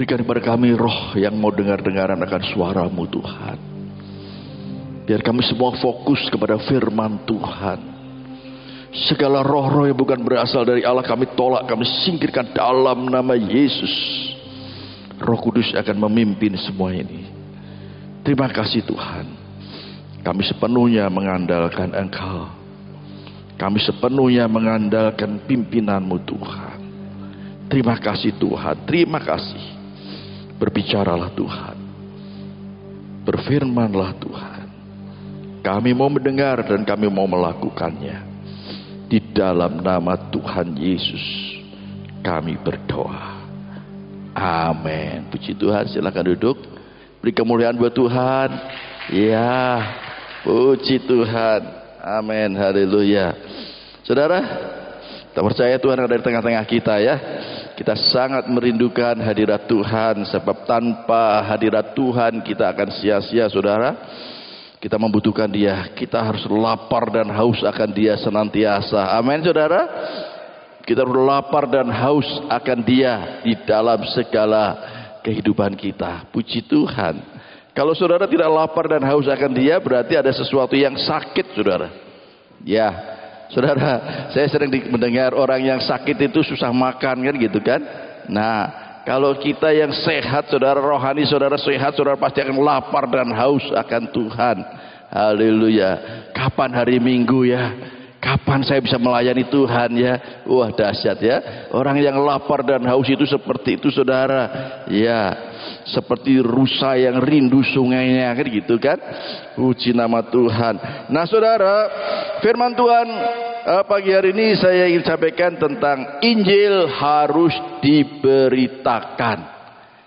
Berikan kepada kami roh yang mau dengar-dengaran akan suara-Mu Tuhan. Biar kami semua fokus kepada firman Tuhan. Segala roh-roh yang bukan berasal dari Allah kami tolak, kami singkirkan dalam nama Yesus. Roh Kudus akan memimpin semua ini. Terima kasih Tuhan. Kami sepenuhnya mengandalkan Engkau. Kami sepenuhnya mengandalkan pimpinan-Mu Tuhan. Terima kasih Tuhan. Terima kasih. Berbicaralah Tuhan. Berfirmanlah Tuhan. Kami mau mendengar dan kami mau melakukannya. Di dalam nama Tuhan Yesus kami berdoa. Amin. Puji Tuhan. Silakan duduk. Beri kemuliaan buat Tuhan. Ya. Puji Tuhan. Amin. Haleluya. Saudara, kita percaya Tuhan ada di tengah-tengah kita ya. Kita sangat merindukan hadirat Tuhan. Sebab tanpa hadirat Tuhan kita akan sia-sia saudara. Kita membutuhkan Dia. Kita harus lapar dan haus akan Dia senantiasa. Amin saudara. Kita harus lapar dan haus akan Dia di dalam segala kehidupan kita. Puji Tuhan. Kalau saudara tidak lapar dan haus akan Dia, berarti ada sesuatu yang sakit saudara. Ya, saudara, saya sering mendengar orang yang sakit itu susah makan kan gitu kan. Nah, kalau kita yang sehat saudara, rohani saudara sehat, saudara pasti akan lapar dan haus akan Tuhan. Haleluya. Kapan hari Minggu ya? Kapan saya bisa melayani Tuhan ya? Wah dahsyat ya. Orang yang lapar dan haus itu seperti itu saudara. Ya, seperti rusa yang rindu sungainya kan gitu kan. Puji nama Tuhan. Nah saudara, firman Tuhan pagi hari ini saya ingin sampaikan tentang Injil harus diberitakan.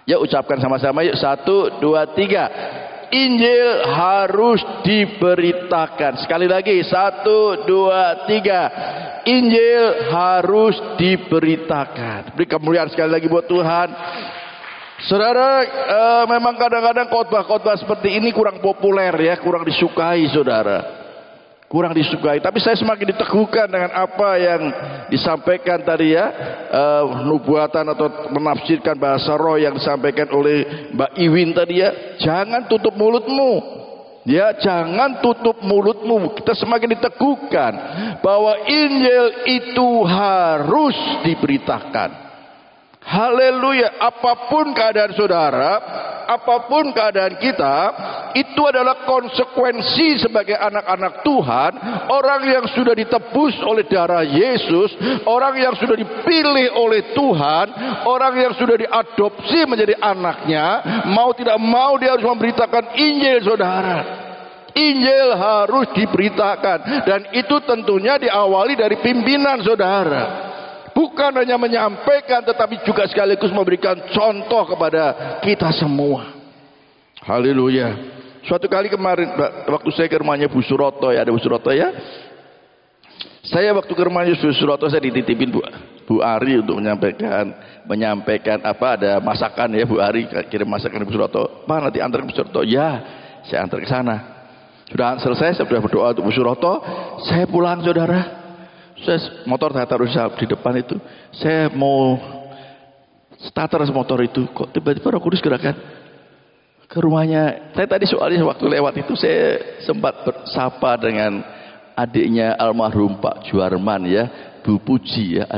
Ya ucapkan sama-sama yuk. 1, 2, 3. Injil harus diberitakan. Sekali lagi 1, 2, 3. Injil harus diberitakan. Beri kemuliaan sekali lagi buat Tuhan. Saudara, memang kadang-kadang khotbah-khotbah seperti ini kurang populer ya, kurang disukai saudara. Kurang disukai, tapi saya semakin diteguhkan dengan apa yang disampaikan tadi ya, nubuatan atau menafsirkan bahasa roh yang disampaikan oleh Mbak Iwin tadi ya. Jangan tutup mulutmu ya, jangan tutup mulutmu. Kita semakin diteguhkan bahwa Injil itu harus diberitakan. Haleluya. Apapun keadaan saudara, apapun keadaan kita, itu adalah konsekuensi sebagai anak-anak Tuhan. Orang yang sudah ditebus oleh darah Yesus, orang yang sudah dipilih oleh Tuhan, orang yang sudah diadopsi menjadi anaknya, mau tidak mau dia harus memberitakan Injil saudara. Injil harus diberitakan, dan itu tentunya diawali dari pimpinan saudara. Bukan hanya menyampaikan, tetapi juga sekaligus memberikan contoh kepada kita semua. Haleluya. Suatu kali kemarin waktu saya ke rumahnya Bu Suroto ya, ada Bu Suroto ya. Saya waktu ke rumahnya Bu Suroto, saya dititipin Bu Ari untuk menyampaikan apa, ada masakan ya. Bu Ari kirim masakan ke Bu Suroto. Pak nanti antar ke Bu Suroto. Ya, saya antar ke sana. Sudah selesai, saya sudah berdoa untuk Bu Suroto. Saya pulang saudara. Saya motor saya taruh di depan itu. Saya mau starter motor itu, kok tiba-tiba Roh Kudus gerakan ke rumahnya. Saya tadi soalnya waktu lewat itu saya sempat bersapa dengan adiknya almarhum Pak Juarman ya, Bu Puji ya.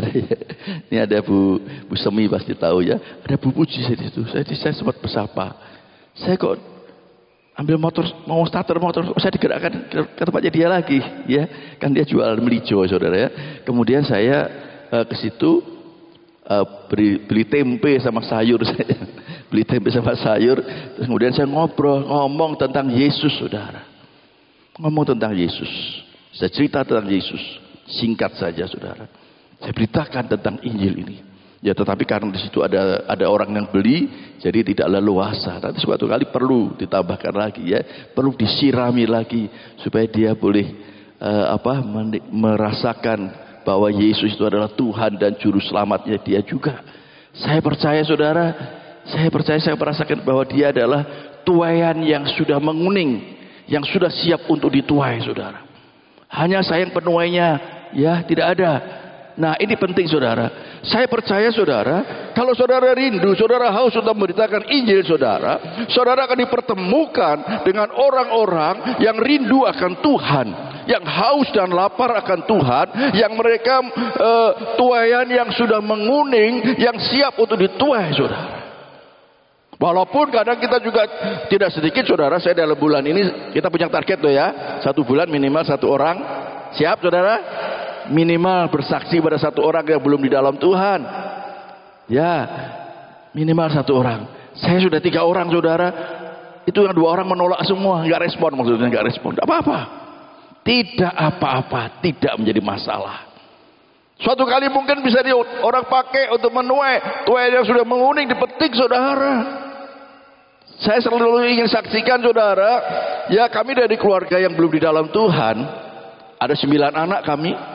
Ini ada Bu Semi pasti tahu ya. Ada Bu Puji di situ. Saya sempat bersapa. Saya kok ambil motor, mau starter motor, saya digerakkan ke tempatnya dia lagi ya, kan dia jual melijo saudara ya. Kemudian saya ke situ beli tempe sama sayur saya. Beli tempe sama sayur, terus kemudian saya ngomong tentang Yesus saudara. Ngomong tentang Yesus. Saya cerita tentang Yesus, singkat saja saudara. Saya beritakan tentang Injil ini. Ya, tetapi karena di situ ada orang yang beli, jadi tidak leluasa. Nanti suatu kali perlu ditambahkan lagi ya, perlu disirami lagi supaya dia boleh merasakan bahwa Yesus itu adalah Tuhan dan juru selamatnya dia juga. Saya percaya saudara, saya merasakan bahwa dia adalah tuaian yang sudah menguning, yang sudah siap untuk dituai saudara. Hanya sayang penuainya ya tidak ada. Nah ini penting saudara. Saya percaya saudara, kalau saudara rindu, saudara haus untuk memberitakan Injil saudara, saudara akan dipertemukan dengan orang-orang yang rindu akan Tuhan, yang haus dan lapar akan Tuhan, yang mereka tuaian yang sudah menguning, yang siap untuk dituai saudara. Walaupun kadang kita juga tidak sedikit saudara, saya dalam bulan ini kita punya target tuh ya, 1 bulan minimal 1 orang, siap saudara? Minimal bersaksi pada 1 orang yang belum di dalam Tuhan. Ya, minimal 1 orang. Saya sudah 3 orang saudara. Itu yang 2 orang menolak semua, nggak respon, maksudnya nggak respon. Tidak apa-apa. Tidak apa-apa, tidak menjadi masalah. Suatu kali mungkin bisa orang pakai untuk menuai tuai yang sudah menguning, dipetik saudara. Saya selalu ingin saksikan saudara, ya kami dari keluarga yang belum di dalam Tuhan, ada 9 anak kami.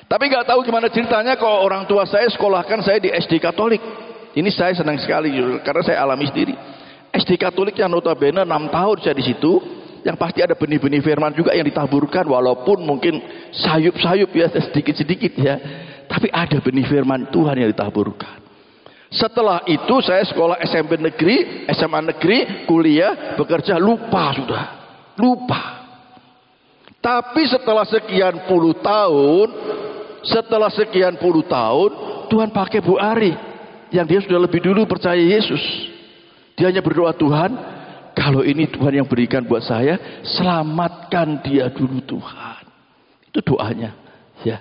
Tapi nggak tahu gimana ceritanya kalau orang tua saya sekolahkan saya di SD Katolik. Ini saya senang sekali karena saya alami sendiri. SD Katolik yang notabene 6 tahun saya di situ, yang pasti ada benih-benih firman juga yang ditaburkan, walaupun mungkin sayup-sayup ya, sedikit-sedikit ya. Tapi ada benih firman Tuhan yang ditaburkan. Setelah itu saya sekolah SMP negeri, SMA negeri, kuliah, bekerja, lupa sudah. Lupa. Tapi setelah sekian puluh tahun, Tuhan pakai Bu Ari, yang dia sudah lebih dulu percaya Yesus. Dia hanya berdoa, Tuhan, kalau ini Tuhan yang berikan buat saya, selamatkan dia dulu Tuhan. Itu doanya, ya.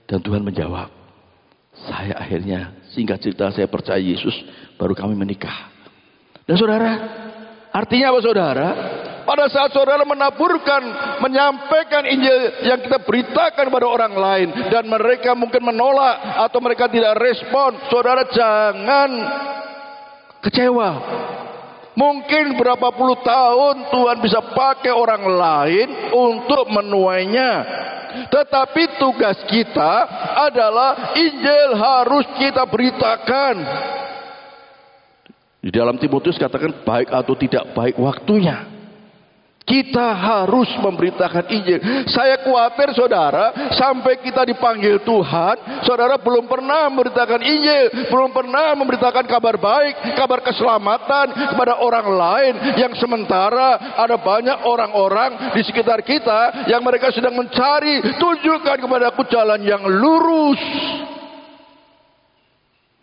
Dan Tuhan menjawab. Saya akhirnya, singkat cerita, saya percaya Yesus, baru kami menikah. Dan saudara, artinya apa saudara? Pada saat saudara menaburkan, menyampaikan Injil yang kita beritakan pada orang lain, dan mereka mungkin menolak atau mereka tidak respon, saudara jangan kecewa. Mungkin berapa puluh tahun Tuhan bisa pakai orang lain untuk menuainya. Tetapi tugas kita adalah Injil harus kita beritakan. Di dalam Timotius katakan baik atau tidak baik waktunya. Kita harus memberitakan Injil. Saya khawatir saudara, sampai kita dipanggil Tuhan, saudara belum pernah memberitakan Injil, belum pernah memberitakan kabar baik, kabar keselamatan kepada orang lain, yang sementara ada banyak orang-orang di sekitar kita yang mereka sedang mencari, tunjukkan kepadaku jalan yang lurus.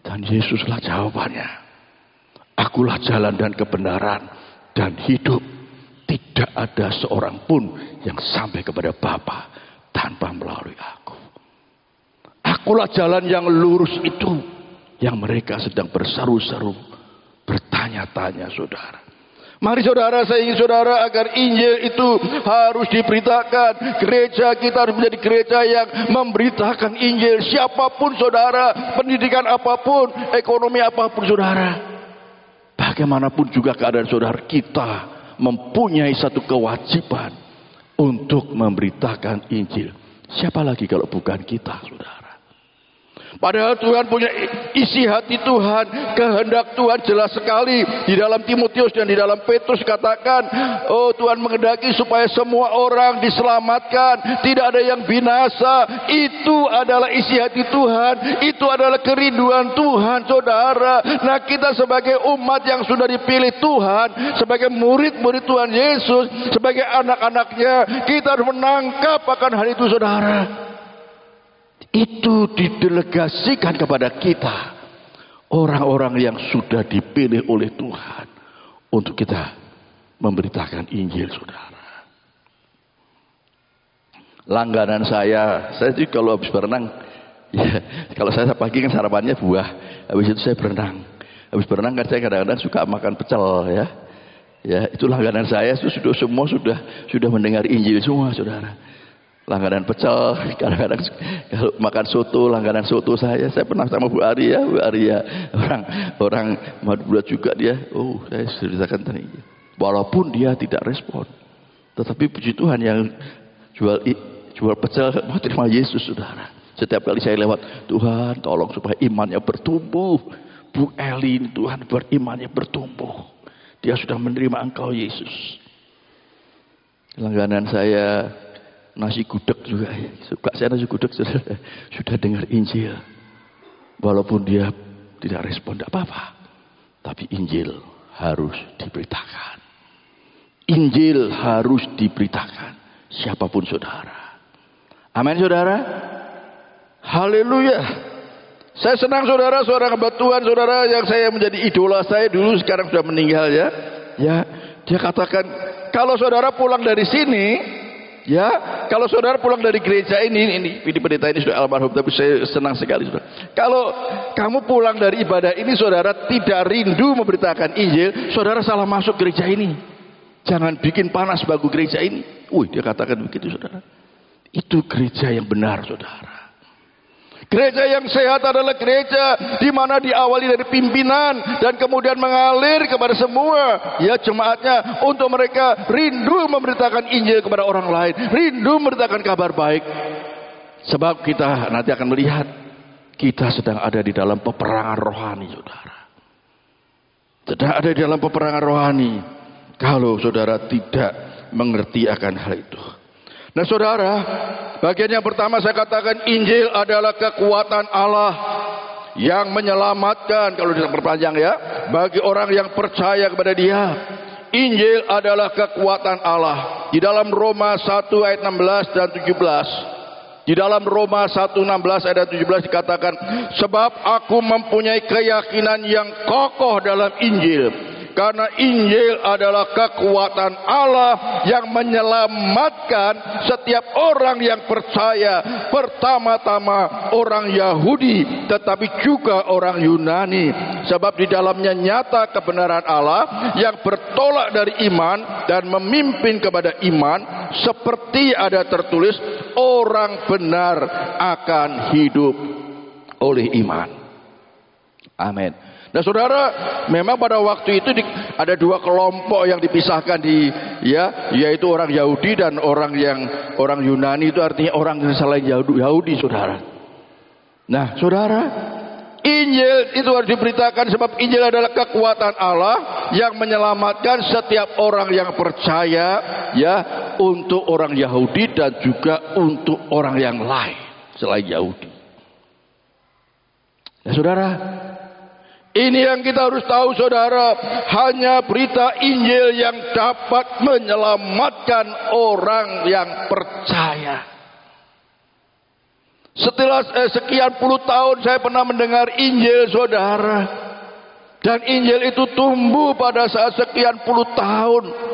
Dan Yesuslah jawabannya. Akulah jalan dan kebenaran dan hidup. Tidak ada seorang pun yang sampai kepada Bapa tanpa melalui aku. Akulah jalan yang lurus itu, yang mereka sedang berseru-seru, bertanya-tanya saudara. Mari saudara, saya ingin saudara agar Injil itu harus diberitakan. Gereja kita harus menjadi gereja yang memberitakan Injil. Siapapun saudara, pendidikan apapun, ekonomi apapun saudara. Bagaimanapun juga keadaan saudara, kita mempunyai satu kewajiban untuk memberitakan Injil. Siapa lagi kalau bukan kita, saudara? Padahal Tuhan punya isi hati Tuhan, kehendak Tuhan jelas sekali. Di dalam Timotius dan di dalam Petrus katakan, oh Tuhan menghendaki supaya semua orang diselamatkan, tidak ada yang binasa. Itu adalah isi hati Tuhan, itu adalah kerinduan Tuhan, saudara. Nah kita sebagai umat yang sudah dipilih Tuhan, sebagai murid-murid Tuhan Yesus, sebagai anak-anaknya, kita harus menangkap akan hal itu saudara. Itu didelegasikan kepada kita, orang-orang yang sudah dipilih oleh Tuhan untuk kita memberitakan Injil saudara. Langganan saya itu kalau habis berenang, ya, kalau saya pagi kan sarapannya buah, habis itu saya berenang. Habis berenang kan saya kadang-kadang suka makan pecel ya. Ya, itu langganan saya itu semua sudah mendengar Injil semua saudara. Langganan pecel, kadang-kadang kalau makan soto, langganan soto saya pernah sama Bu Ari ya, orang Madura juga dia. Oh, saya ceritakan tadi. Walaupun dia tidak respon, tetapi puji Tuhan yang jual pecel mau terima Yesus saudara. Setiap kali saya lewat, Tuhan tolong supaya imannya bertumbuh. Bu Eli, Tuhan buat imannya bertumbuh. Dia sudah menerima Engkau Yesus. Langganan saya nasi gudeg juga. Suka saya nasi gudeg, saudara. Sudah dengar Injil. Walaupun dia tidak respon, tidak apa-apa. Tapi Injil harus diberitakan. Injil harus diberitakan. Siapapun saudara. Amin saudara. Haleluya. Saya senang saudara, seorang hamba Tuhan, saudara yang saya menjadi idola saya dulu, sekarang sudah meninggal ya. Ya, dia katakan, kalau saudara pulang dari sini, ya, kalau saudara pulang dari gereja ini pendeta ini sudah almarhum, tapi saya senang sekali saudara. Kalau kamu pulang dari ibadah ini, saudara tidak rindu memberitakan Injil, saudara salah masuk gereja ini. Jangan bikin panas bagu gereja ini. Dia katakan begitu saudara. Itu gereja yang benar saudara. Gereja yang sehat adalah gereja di mana diawali dari pimpinan dan kemudian mengalir kepada semua ya jemaatnya, untuk mereka rindu memberitakan Injil kepada orang lain, rindu memberitakan kabar baik. Sebab kita nanti akan melihat kita sedang ada di dalam peperangan rohani saudara. Sedang ada di dalam peperangan rohani kalau saudara tidak mengerti akan hal itu. Nah saudara, bagian yang pertama saya katakan Injil adalah kekuatan Allah yang menyelamatkan, kalau diperpanjang ya, bagi orang yang percaya kepada Dia. Injil adalah kekuatan Allah. Di dalam Roma 1 ayat 16 dan 17. Di dalam Roma 1:16 ayat 17 dikatakan, sebab aku mempunyai keyakinan yang kokoh dalam Injil. Karena Injil adalah kekuatan Allah yang menyelamatkan setiap orang yang percaya. Pertama-tama orang Yahudi, tetapi juga orang Yunani. Sebab di dalamnya nyata kebenaran Allah yang bertolak dari iman dan memimpin kepada iman. Seperti ada tertulis, orang benar akan hidup oleh iman. Amin. Nah saudara, memang pada waktu itu ada dua kelompok yang dipisahkan yaitu orang Yahudi dan orang Yunani, itu artinya orang yang selain Yahudi saudara. Nah saudara, Injil itu harus diberitakan sebab Injil adalah kekuatan Allah yang menyelamatkan setiap orang yang percaya ya, untuk orang Yahudi dan juga untuk orang yang lain selain Yahudi. Nah saudara, ini yang kita harus tahu saudara, hanya berita Injil yang dapat menyelamatkan orang yang percaya. Setelah sekian puluh tahun saya pernah mendengar Injil saudara, dan Injil itu tumbuh pada saat sekian puluh tahun.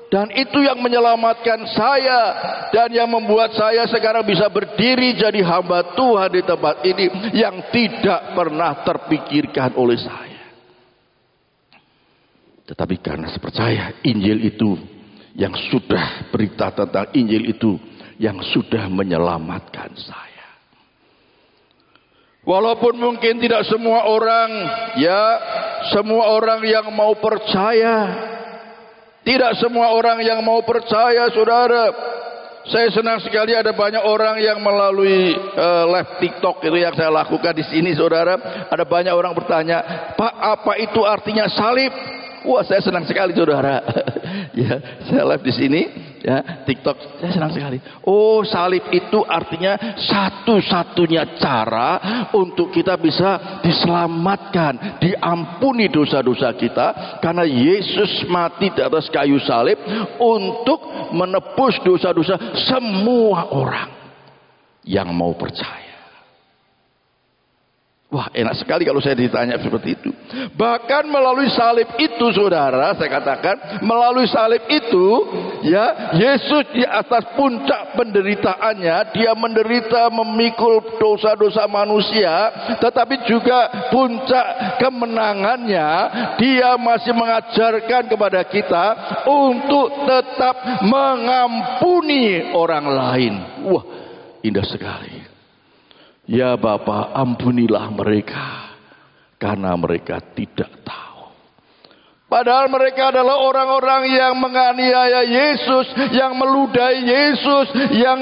Dan itu yang menyelamatkan saya dan yang membuat saya sekarang bisa berdiri jadi hamba Tuhan di tempat ini yang tidak pernah terpikirkan oleh saya. Tetapi karena saya percaya Injil itu yang sudah, berita tentang Injil itu yang sudah menyelamatkan saya. Walaupun mungkin tidak semua orang yang mau percaya. Tidak semua orang yang mau percaya saudara. Saya senang sekali ada banyak orang yang melalui live TikTok itu yang saya lakukan di sini saudara. Ada banyak orang bertanya, Pak, apa itu artinya salib? Wah, saya senang sekali saudara. Ya, saya live di sini ya, TikTok, saya senang sekali. Oh, salib itu artinya satu-satunya cara untuk kita bisa diselamatkan, diampuni dosa-dosa kita, karena Yesus mati di atas kayu salib untuk menebus dosa-dosa semua orang yang mau percaya. Wah, enak sekali kalau saya ditanya seperti itu. Bahkan melalui salib itu saudara, saya katakan melalui salib itu ya, Yesus di atas puncak penderitaannya, dia menderita memikul dosa-dosa manusia, tetapi juga puncak kemenangannya, dia masih mengajarkan kepada kita untuk tetap mengampuni orang lain. Wah, indah sekali. Ya Bapa, ampunilah mereka karena mereka tidak tahu. Padahal mereka adalah orang-orang yang menganiaya Yesus, yang meludahi Yesus, yang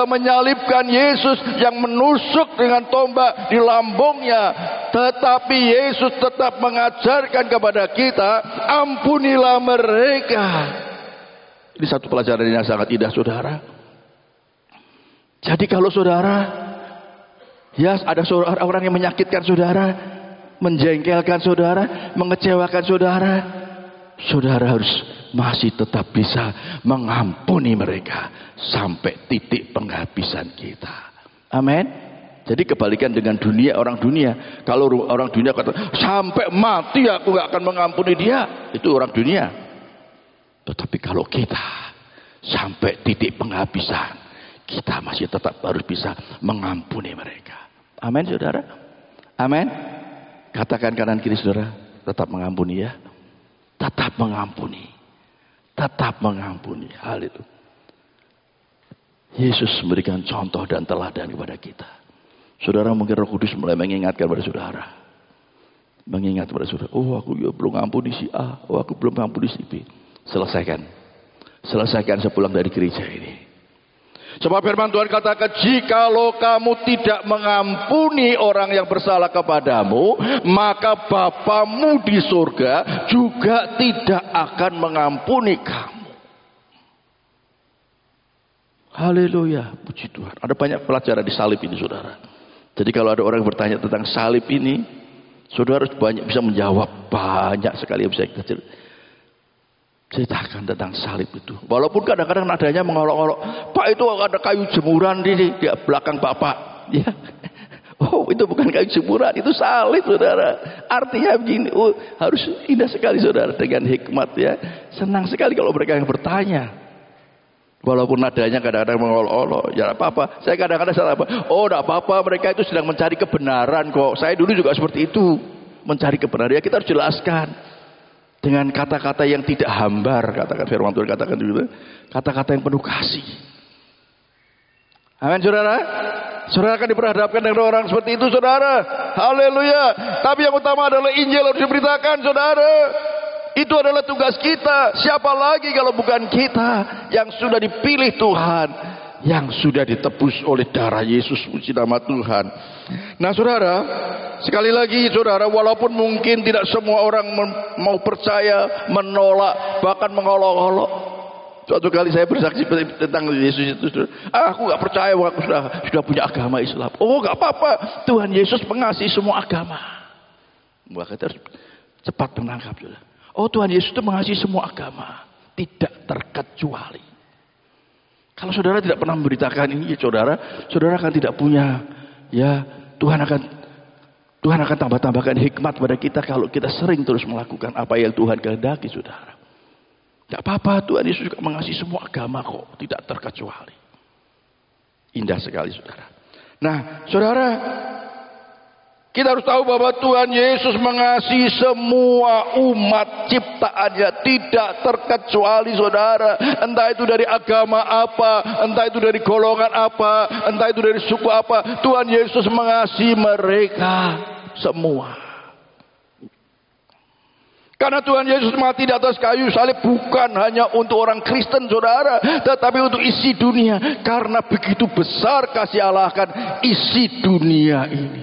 menyalibkan Yesus, yang menusuk dengan tombak di lambungnya. Tetapi Yesus tetap mengajarkan kepada kita, ampunilah mereka. Ini satu pelajaran yang sangat indah saudara. Jadi kalau saudara, ya ada orang yang menyakitkan saudara, menjengkelkan saudara, mengecewakan saudara, saudara harus masih tetap bisa mengampuni mereka sampai titik penghabisan kita. Amin. Jadi kebalikan dengan dunia, orang dunia. Kalau orang dunia kata sampai mati aku gak akan mengampuni dia, itu orang dunia. Tetapi kalau kita sampai titik penghabisan, kita masih tetap harus bisa mengampuni mereka. Amin saudara. Amin. Katakan kanan kiri saudara, tetap mengampuni ya. Tetap mengampuni. Tetap mengampuni. Hal itu Yesus memberikan contoh dan teladan kepada kita. Saudara, mungkin Roh Kudus mulai mengingatkan kepada saudara. Mengingat kepada saudara, oh aku belum ampuni si A, oh aku belum ampuni si B. Selesaikan. Selesaikan sepulang dari gereja ini. Sebab firman Tuhan katakan, jikalau kamu tidak mengampuni orang yang bersalah kepadamu, maka Bapamu di surga juga tidak akan mengampuni kamu. Haleluya, puji Tuhan. Ada banyak pelajaran di salib ini saudara. Jadi kalau ada orang yang bertanya tentang salib ini, saudara harus banyak bisa menjawab. Banyak sekali yang bisa kita ceritakan tentang salib itu. Walaupun kadang-kadang nadanya mengolok-olok, Pak itu ada kayu jemuran di belakang Bapak. Ya. Oh itu bukan kayu jemuran, itu salib saudara. Artinya begini, oh, harus indah sekali saudara dengan hikmat ya. Senang sekali kalau mereka yang bertanya. Walaupun nadanya kadang-kadang mengolok-olok, ya apa-apa. Saya kadang-kadang salah apa? Oh, tidak apa-apa. Mereka itu sedang mencari kebenaran kok. Saya dulu juga seperti itu, mencari kebenaran. Ya kita harus jelaskan dengan kata-kata yang tidak hambar. Katakan firman Tuhan katakan gitu. Kata-kata yang penuh kasih. Amin, saudara. Saudara akan diperhadapkan dengan orang seperti itu, saudara. Haleluya. Tapi yang utama adalah Injil harus diberitakan, saudara. Itu adalah tugas kita. Siapa lagi kalau bukan kita yang sudah dipilih Tuhan, yang sudah ditebus oleh darah Yesus, puji nama Tuhan. Nah saudara, sekali lagi saudara, walaupun mungkin tidak semua orang mau percaya, menolak, bahkan mengolok-olok. Suatu kali saya bersaksi tentang Yesus itu, aku gak percaya, aku sudah punya agama Islam. Oh gak apa-apa, Tuhan Yesus mengasihi semua agama. Maka kita harus cepat menangkap saudara. Oh Tuhan Yesus itu mengasihi semua agama, tidak terkecuali. Kalau saudara tidak pernah memberitakan ini, ya saudara akan tidak punya, ya Tuhan akan tambah-tambahkan hikmat pada kita kalau kita sering terus melakukan apa yang Tuhan kehendaki, saudara. Tidak apa-apa, Tuhan Yesus juga mengasihi semua agama kok, tidak terkecuali. Indah sekali, saudara. Nah, saudara, kita harus tahu bahwa Tuhan Yesus mengasihi semua umat ciptaannya, tidak terkecuali, saudara. Entah itu dari agama apa, entah itu dari golongan apa, entah itu dari suku apa, Tuhan Yesus mengasihi mereka semua. Karena Tuhan Yesus mati di atas kayu salib bukan hanya untuk orang Kristen, saudara, tetapi untuk isi dunia. Karena begitu besar kasih Allah akan isi dunia ini.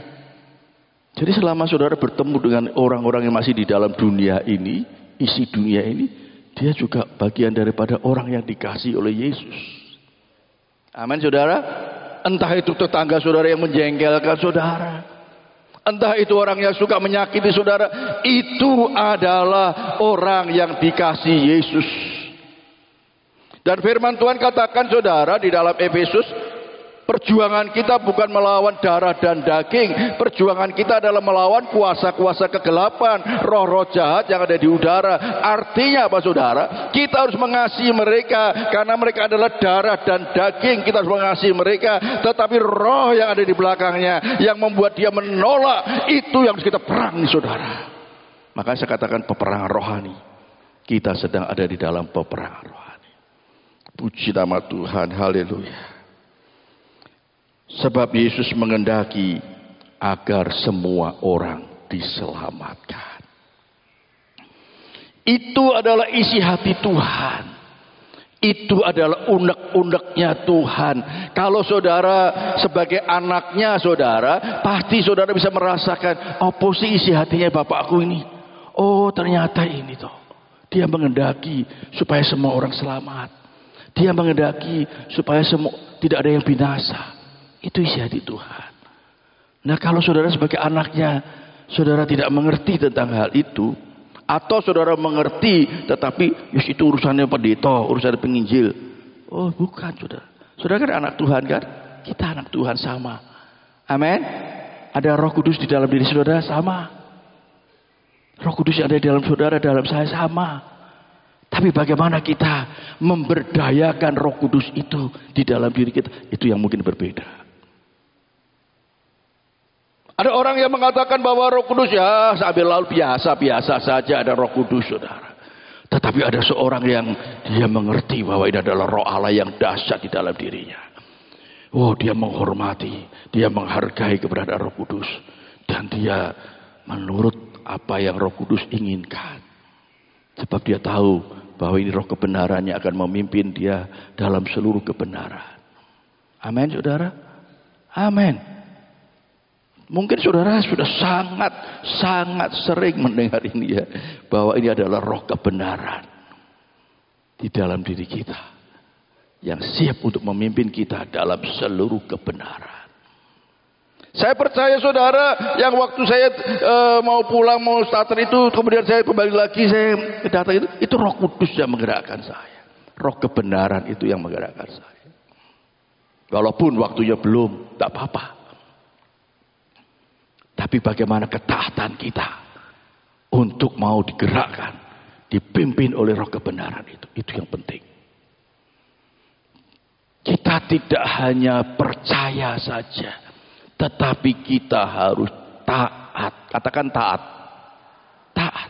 Jadi selama saudara bertemu dengan orang-orang yang masih di dalam dunia ini, isi dunia ini, dia juga bagian daripada orang yang dikasihi oleh Yesus. Amin, saudara. Entah itu tetangga saudara yang menjengkelkan saudara, entah itu orang yang suka menyakiti saudara, itu adalah orang yang dikasihi Yesus. Dan firman Tuhan katakan saudara di dalam Efesus, perjuangan kita bukan melawan darah dan daging. Perjuangan kita adalah melawan kuasa-kuasa kegelapan, roh-roh jahat yang ada di udara. Artinya apa saudara? Kita harus mengasihi mereka karena mereka adalah darah dan daging. Kita harus mengasihi mereka. Tetapi roh yang ada di belakangnya yang membuat dia menolak, itu yang harus kita perangi, saudara. Makanya saya katakan peperangan rohani. Kita sedang ada di dalam peperangan rohani. Puji nama Tuhan. Haleluya. Sebab Yesus menghendaki agar semua orang diselamatkan. Itu adalah isi hati Tuhan. Itu adalah unek-uneknya Tuhan. Kalau saudara sebagai anaknya saudara, pasti saudara bisa merasakan, apa sih isi hatinya Bapakku ini? Oh ternyata ini toh. Dia menghendaki supaya semua orang selamat. Dia menghendaki supaya semua tidak ada yang binasa. Itu isi hati Tuhan. Nah, kalau saudara sebagai anaknya, saudara tidak mengerti tentang hal itu, atau saudara mengerti tetapi itu urusannya pendeta, urusan penginjil. Oh, bukan, saudara. Saudara kan anak Tuhan kan? Kita anak Tuhan sama. Amin. Ada Roh Kudus di dalam diri saudara sama. Roh Kudus yang ada di dalam saudara, dalam saya sama. Tapi bagaimana kita memberdayakan Roh Kudus itu di dalam diri kita, itu yang mungkin berbeda. Ada orang yang mengatakan bahwa Roh Kudus ya sambil lalu biasa-biasa saja ada Roh Kudus, saudara. Tetapi ada seorang yang dia mengerti bahwa ini adalah Roh Allah yang dahsyat di dalam dirinya. Oh, dia menghormati, dia menghargai keberadaan Roh Kudus, dan dia menurut apa yang Roh Kudus inginkan. Sebab dia tahu bahwa ini roh kebenarannya akan memimpin dia dalam seluruh kebenaran. Amin, saudara. Amin. Mungkin saudara sudah sangat sering mendengar ini ya, bahwa ini adalah roh kebenaran di dalam diri kita yang siap untuk memimpin kita dalam seluruh kebenaran. Saya percaya saudara, yang waktu saya mau pulang, mau starter itu, kemudian saya kembali lagi, saya datang itu Roh Kudus yang menggerakkan saya. Roh kebenaran itu yang menggerakkan saya. Walaupun waktunya belum, tak apa-apa. Tapi bagaimana ketaatan kita untuk mau digerakkan, dipimpin oleh roh kebenaran itu yang penting. Kita tidak hanya percaya saja, tetapi kita harus taat. Katakan taat. Taat.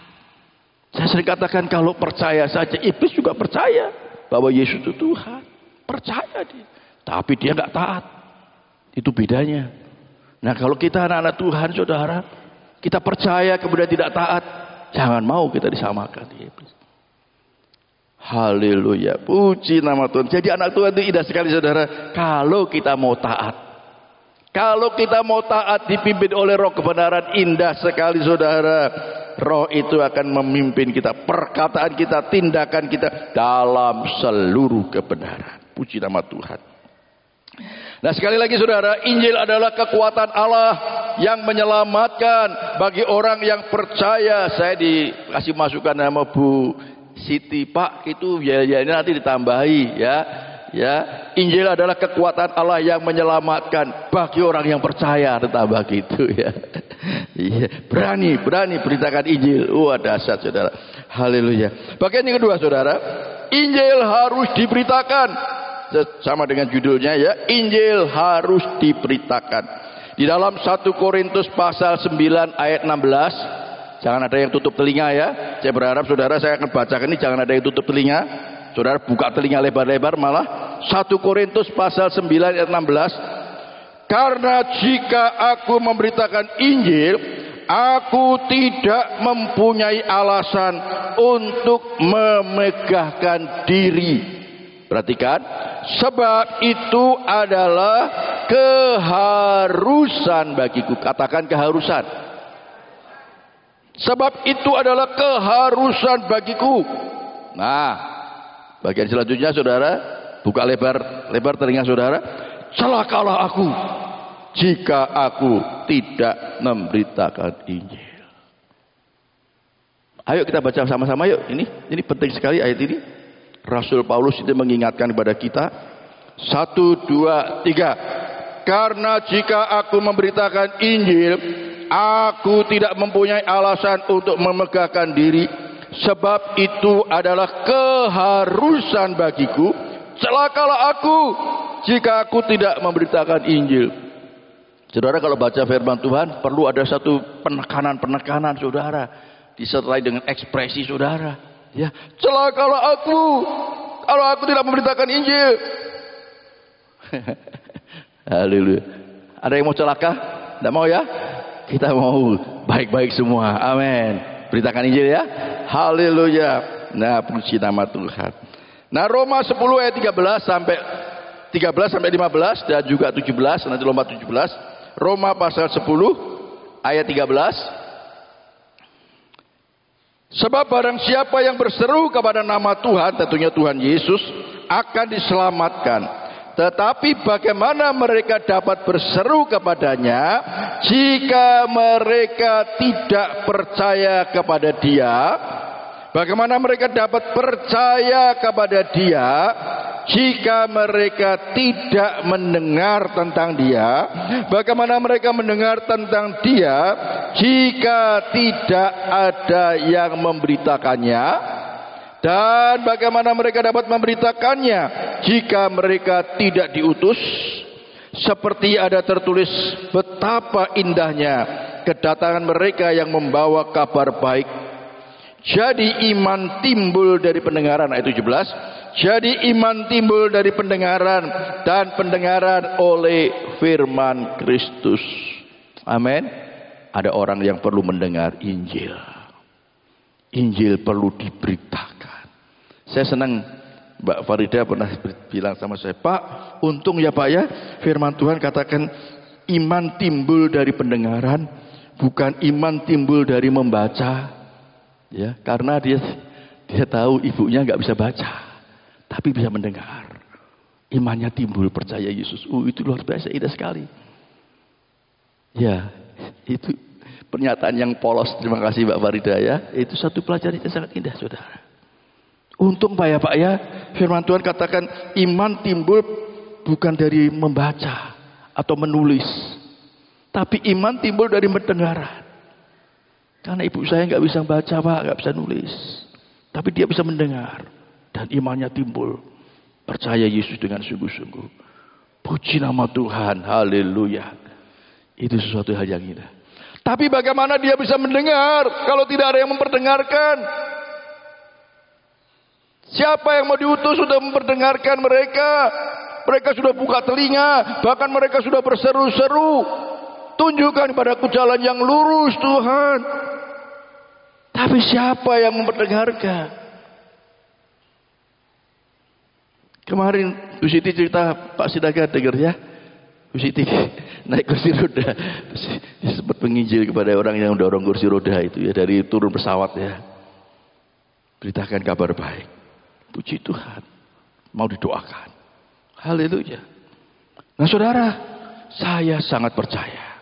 Saya sering katakan kalau percaya saja, iblis juga percaya bahwa Yesus itu Tuhan. Percaya dia. Tapi dia nggak taat. Itu bedanya. Nah, kalau kita anak-anak Tuhan, saudara, kita percaya kemudian tidak taat, jangan mau kita disamakan di iblis. Haleluya. Puji nama Tuhan. Jadi anak Tuhan itu indah sekali, saudara, kalau kita mau taat. Kalau kita mau taat dipimpin oleh roh kebenaran, indah sekali, saudara. Roh itu akan memimpin kita, perkataan kita, tindakan kita dalam seluruh kebenaran. Puji nama Tuhan. Nah, sekali lagi saudara, Injil adalah kekuatan Allah yang menyelamatkan bagi orang yang percaya. Saya dikasih masukan nama Bu Siti, Pak, itu biayanya nanti ditambahi ya. Ya, Injil adalah kekuatan Allah yang menyelamatkan bagi orang yang percaya, ditambah gitu ya. Iya, berani beritakan Injil. Dahsyat, saudara. Haleluya. Bagian yang kedua, saudara, Injil harus diberitakan. Sama dengan judulnya ya, Injil harus diberitakan. Di dalam 1 Korintus pasal 9 ayat 16. Jangan ada yang tutup telinga ya. Saya berharap saudara, saya akan bacakan ini, jangan ada yang tutup telinga. Saudara buka telinga lebar-lebar malah. 1 Korintus pasal 9 ayat 16. Karena jika aku memberitakan Injil, aku tidak mempunyai alasan untuk memegahkan diri. Perhatikan, sebab itu adalah keharusan bagiku. Katakan keharusan. Sebab itu adalah keharusan bagiku. Nah, bagian selanjutnya, saudara, buka lebar telinga saudara. Celakalah aku jika aku tidak memberitakan Injil. Ayo kita baca sama-sama yuk. Ini penting sekali ayat ini. Rasul Paulus itu mengingatkan kepada kita. 1, 2, 3. Karena jika aku memberitakan Injil, aku tidak mempunyai alasan untuk memegahkan diri. Sebab itu adalah keharusan bagiku. Celakalah aku jika aku tidak memberitakan Injil. Saudara, kalau baca firman Tuhan perlu ada satu penekanan saudara, disertai dengan ekspresi saudara. Ya, celakalah aku kalau aku tidak memberitakan Injil. Haleluya. Ada yang mau celaka? Tidak mau ya? Kita mau baik-baik semua. Amin. Beritakan Injil ya. Haleluya. Nah, puji nama Tuhan. Nah, Roma 10 ayat 13 sampai 15 dan juga 17, nanti lompat 17. Roma pasal 10 ayat 13. Sebab barang siapa yang berseru kepada nama Tuhan, tentunya Tuhan Yesus, akan diselamatkan. Tetapi bagaimana mereka dapat berseru kepadanya jika mereka tidak percaya kepada Dia? Bagaimana mereka dapat percaya kepada Dia jika mereka tidak mendengar tentang Dia? Bagaimana mereka mendengar tentang Dia jika tidak ada yang memberitakannya? Dan bagaimana mereka dapat memberitakannya jika mereka tidak diutus? Seperti ada tertulis, betapa indahnya kedatangan mereka yang membawa kabar baik. Jadi iman timbul dari pendengaran, ayat 17. Jadi iman timbul dari pendengaran, dan pendengaran oleh firman Kristus. Amin. Ada orang yang perlu mendengar Injil. Injil perlu diberitakan. Saya senang Mbak Farida pernah bilang sama saya, Pak, untung ya Pak ya, firman Tuhan katakan iman timbul dari pendengaran, bukan iman timbul dari membaca. Ya, karena dia tahu ibunya nggak bisa baca, tapi bisa mendengar. Imannya timbul percaya Yesus. Itu luar biasa, indah sekali. Ya, itu pernyataan yang polos. Terima kasih Mbak Farida ya. Itu satu pelajaran yang sangat indah, saudara. Untung Pak ya, firman Tuhan katakan iman timbul bukan dari membaca atau menulis, tapi iman timbul dari mendengar. Karena ibu saya nggak bisa baca Pak, nggak bisa nulis, tapi dia bisa mendengar dan imannya timbul, percaya Yesus dengan sungguh-sungguh. Puji nama Tuhan, haleluya. Itu sesuatu hal yang indah. Tapi bagaimana dia bisa mendengar kalau tidak ada yang memperdengarkan? Siapa yang mau diutus sudah memperdengarkan mereka. Mereka sudah buka telinga, bahkan mereka sudah berseru-seru, tunjukkan padaku jalan yang lurus Tuhan. Tapi siapa yang memperdengarkan? Kemarin Bu Siti cerita, Pak Sidaga dengar ya, Bu Siti naik kursi roda, dia sempat menginjil kepada orang yang dorong kursi roda itu ya, dari turun pesawat ya, beritakan kabar baik. Puji Tuhan, mau didoakan. Haleluya. Nah saudara, saya sangat percaya.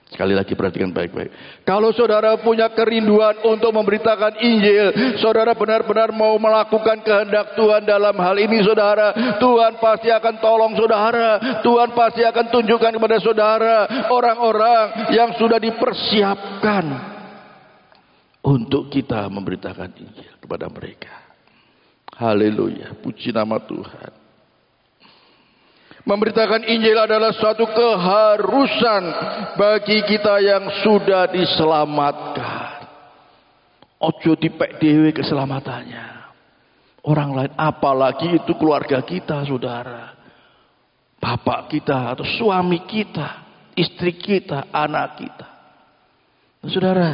Sekali lagi perhatikan baik-baik. Kalau saudara punya kerinduan untuk memberitakan Injil, saudara benar-benar mau melakukan kehendak Tuhan dalam hal ini saudara, Tuhan pasti akan tolong saudara. Tuhan pasti akan tunjukkan kepada saudara orang-orang yang sudah dipersiapkan untuk kita memberitakan Injil kepada mereka. Haleluya, puji nama Tuhan. Memberitakan Injil adalah suatu keharusan bagi kita yang sudah diselamatkan. Ojo dipek dewe keselamatannya orang lain, apalagi itu keluarga kita saudara, bapak kita atau suami kita, istri kita, anak kita. Nah, saudara,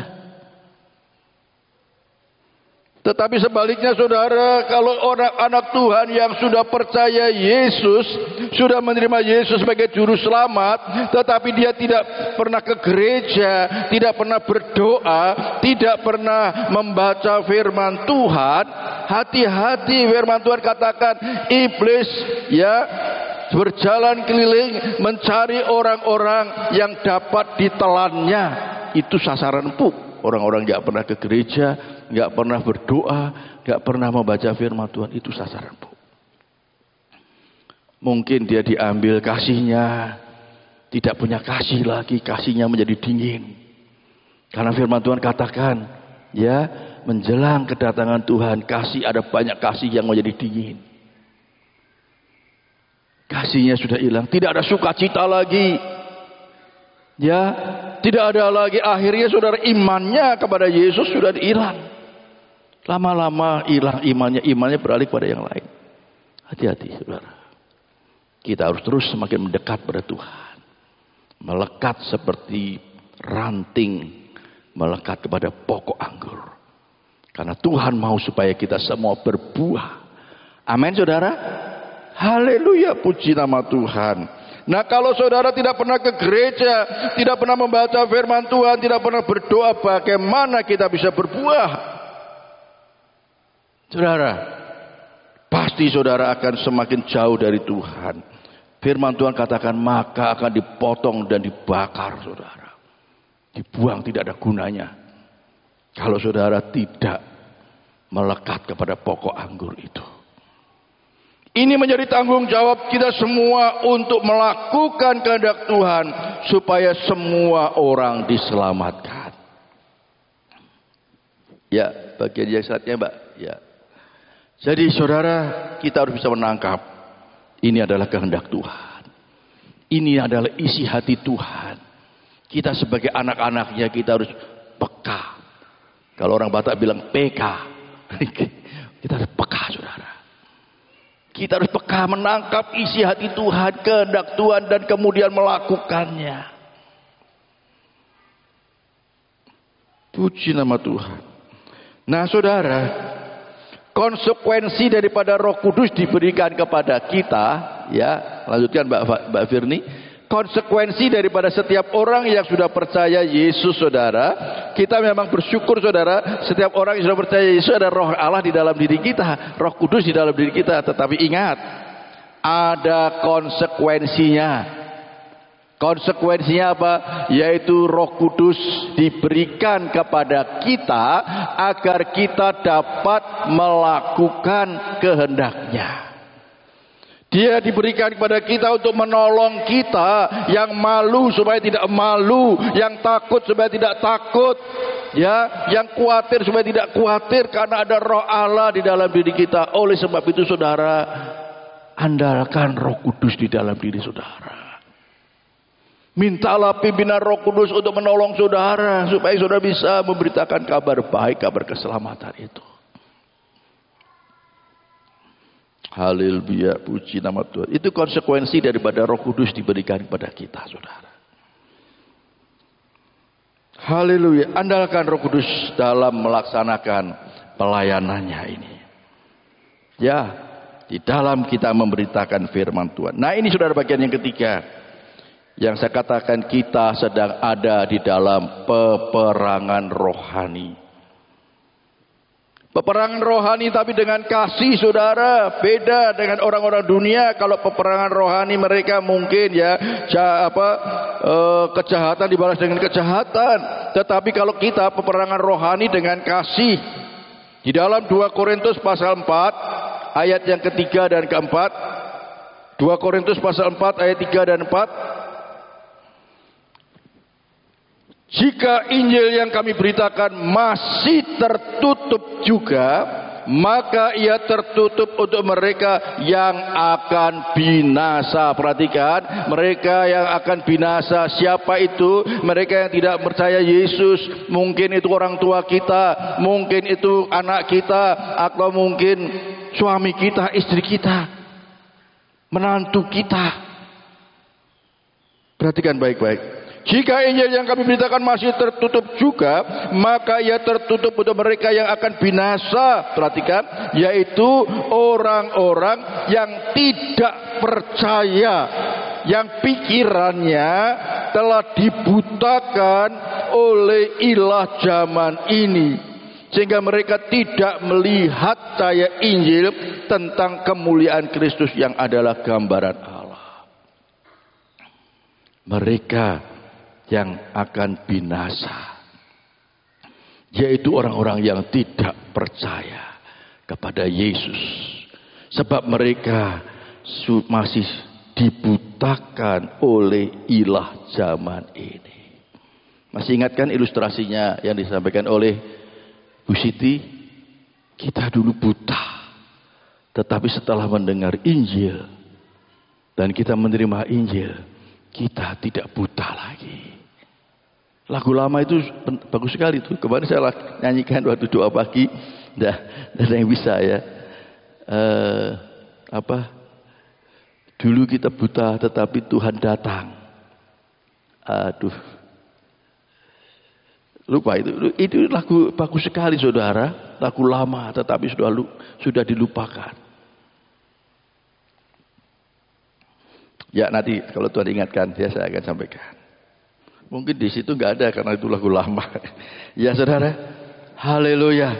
tetapi sebaliknya saudara, kalau orang anak Tuhan yang sudah percaya Yesus, sudah menerima Yesus sebagai juru selamat, tetapi dia tidak pernah ke gereja, tidak pernah berdoa, tidak pernah membaca firman Tuhan, hati-hati, firman Tuhan katakan iblis ya berjalan keliling mencari orang-orang yang dapat ditelannya. Itu sasaran empuk. Orang-orang gak pernah ke gereja, gak pernah berdoa, gak pernah membaca firman Tuhan, itu sasaran empuk. Mungkin dia diambil kasihnya, tidak punya kasih lagi, kasihnya menjadi dingin. Karena firman Tuhan katakan, ya, menjelang kedatangan Tuhan, kasih, ada banyak kasih yang menjadi dingin. Kasihnya sudah hilang, tidak ada sukacita lagi. Ya, tidak ada lagi. Akhirnya saudara, imannya kepada Yesus sudah hilang. Lama-lama hilang imannya beralih pada yang lain. Hati-hati saudara. Kita harus terus semakin mendekat pada Tuhan. Melekat seperti ranting melekat kepada pokok anggur. Karena Tuhan mau supaya kita semua berbuah. Amin saudara. Haleluya, puji nama Tuhan. Nah, kalau saudara tidak pernah ke gereja, tidak pernah membaca firman Tuhan, tidak pernah berdoa, bagaimana kita bisa berbuah? Saudara, pasti saudara akan semakin jauh dari Tuhan. Firman Tuhan katakan maka akan dipotong dan dibakar saudara. Dibuang, tidak ada gunanya. Kalau saudara tidak melekat kepada pokok anggur itu. Ini menjadi tanggung jawab kita semua untuk melakukan kehendak Tuhan supaya semua orang diselamatkan. Ya, bagian yang saatnya, Mbak. Ya. Jadi saudara, kita harus bisa menangkap ini adalah kehendak Tuhan. Ini adalah isi hati Tuhan. Kita sebagai anak-anaknya kita harus peka. Kalau orang Batak bilang PK. Kita harus peka saudara. Kita harus peka menangkap isi hati Tuhan, kehendak Tuhan dan kemudian melakukannya. Puji nama Tuhan. Nah saudara, konsekuensi daripada Roh Kudus diberikan kepada kita, ya, lanjutkan Mbak Firni. Konsekuensi daripada setiap orang yang sudah percaya Yesus saudara, kita memang bersyukur saudara, setiap orang yang sudah percaya Yesus ada Roh Allah di dalam diri kita, Roh Kudus di dalam diri kita. Tetapi ingat, ada konsekuensinya. Konsekuensinya apa? Yaitu Roh Kudus diberikan kepada kita agar kita dapat melakukan kehendaknya. Dia diberikan kepada kita untuk menolong kita yang malu supaya tidak malu, yang takut supaya tidak takut, ya, yang khawatir supaya tidak khawatir karena ada Roh Allah di dalam diri kita. Oleh sebab itu saudara, andalkan Roh Kudus di dalam diri saudara. Mintalah pimpinan Roh Kudus untuk menolong saudara supaya saudara bisa memberitakan kabar baik, kabar keselamatan itu. Haleluya, puji nama Tuhan. Itu konsekuensi daripada Roh Kudus diberikan kepada kita, saudara. Haleluya, andalkan Roh Kudus dalam melaksanakan pelayanannya ini. Ya, di dalam kita memberitakan firman Tuhan. Nah, ini saudara bagian yang ketiga. Yang saya katakan kita sedang ada di dalam peperangan rohani. Peperangan rohani tapi dengan kasih saudara. Beda dengan orang-orang dunia. Kalau peperangan rohani mereka mungkin ya kejahatan dibalas dengan kejahatan. Tetapi kalau kita peperangan rohani dengan kasih. Di dalam 2 Korintus pasal 4 ayat yang ketiga dan keempat. 2 Korintus pasal 4 ayat 3 dan 4. Jika Injil yang kami beritakan masih tertutup juga, maka ia tertutup untuk mereka yang akan binasa. Perhatikan, mereka yang akan binasa. Siapa itu? Mereka yang tidak percaya Yesus. Mungkin itu orang tua kita, mungkin itu anak kita, atau mungkin suami kita, istri kita, menantu kita. Perhatikan baik-baik. Jika Injil yang kami beritakan masih tertutup juga, maka ia tertutup untuk mereka yang akan binasa. Perhatikan, yaitu orang-orang yang tidak percaya, yang pikirannya telah dibutakan oleh ilah zaman ini, sehingga mereka tidak melihat cahaya Injil tentang kemuliaan Kristus yang adalah gambaran Allah. Mereka yang akan binasa, yaitu orang-orang yang tidak percaya kepada Yesus, sebab mereka masih dibutakan oleh ilah zaman ini. Masih ingatkan ilustrasinya yang disampaikan oleh Bu Siti? Kita dulu buta, tetapi setelah mendengar Injil dan kita menerima Injil, kita tidak buta lagi. Lagu lama itu bagus sekali tuh. Kemarin saya nyanyikan waktu doa pagi. Dah ada yang bisa ya. Dulu kita buta tetapi Tuhan datang. Aduh. Lupa itu. Itu lagu bagus sekali saudara. Lagu lama tetapi sudah dilupakan. Ya nanti kalau Tuhan ingatkan ya saya akan sampaikan. Mungkin di situ nggak ada karena itu lagu lama. Ya saudara, haleluya.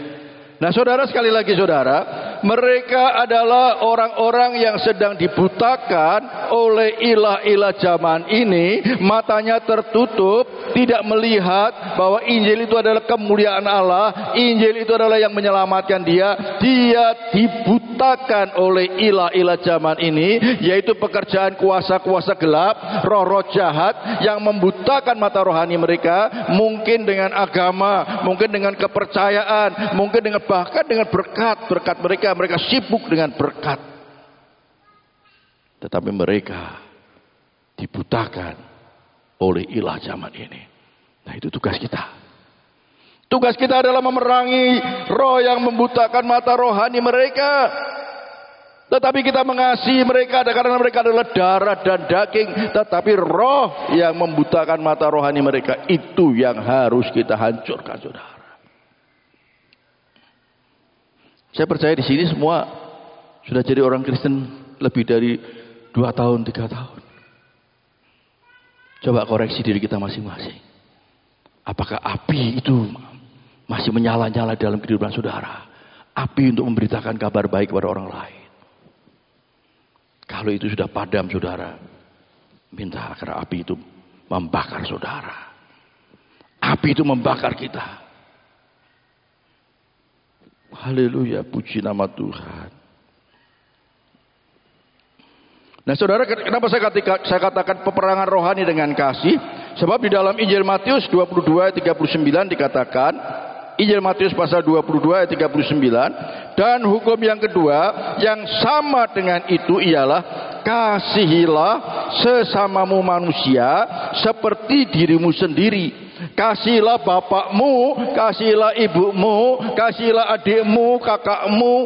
Nah saudara sekali lagi saudara, Mereka adalah orang-orang yang sedang dibutakan oleh ilah-ilah zaman ini, matanya tertutup, tidak melihat bahwa Injil itu adalah kemuliaan Allah, Injil itu adalah yang menyelamatkan dia. Dia dibutakan oleh ilah-ilah zaman ini, yaitu pekerjaan kuasa-kuasa gelap, roh-roh jahat yang membutakan mata rohani mereka, mungkin dengan agama, mungkin dengan kepercayaan, mungkin dengan bahkan dengan berkat mereka sibuk dengan berkat, tetapi mereka dibutakan oleh ilah zaman ini. Nah, itu tugas kita. Tugas kita adalah memerangi roh yang membutakan mata rohani mereka. Tetapi kita mengasihi mereka karena mereka adalah darah dan daging, tetapi roh yang membutakan mata rohani mereka itu yang harus kita hancurkan, saudara. Saya percaya di sini semua sudah jadi orang Kristen lebih dari 2 tahun, 3 tahun. Coba koreksi diri kita masing-masing. Apakah api itu masih menyala-nyala dalam kehidupan saudara? Api untuk memberitakan kabar baik kepada orang lain. Kalau itu sudah padam, saudara, minta agar api itu membakar saudara. Api itu membakar kita. Haleluya, puji nama Tuhan. Nah, saudara, kenapa saya katakan peperangan rohani dengan kasih? Sebab di dalam Injil Matius 22 ayat 39 dikatakan, Injil Matius pasal 22 ayat 39, dan hukum yang kedua yang sama dengan itu ialah kasihilah sesamamu manusia seperti dirimu sendiri. Kasihilah bapakmu, kasihilah ibumu, kasihilah adikmu, kakakmu,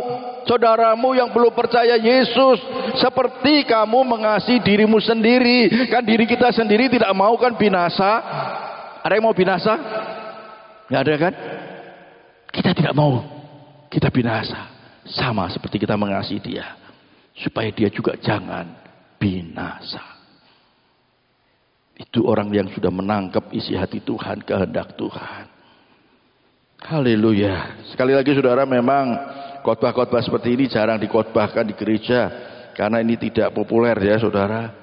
saudaramu yang belum percaya Yesus, seperti kamu mengasihi dirimu sendiri. Kan diri kita sendiri tidak mau kan binasa? Ada yang mau binasa? Nggak ada kan? Kita tidak mau kita binasa, sama seperti kita mengasihi dia, supaya dia juga jangan binasa. Itu orang yang sudah menangkap isi hati Tuhan, kehendak Tuhan. Haleluya. Sekali lagi saudara, memang khotbah-khotbah seperti ini jarang dikhotbahkan di gereja, karena ini tidak populer ya saudara.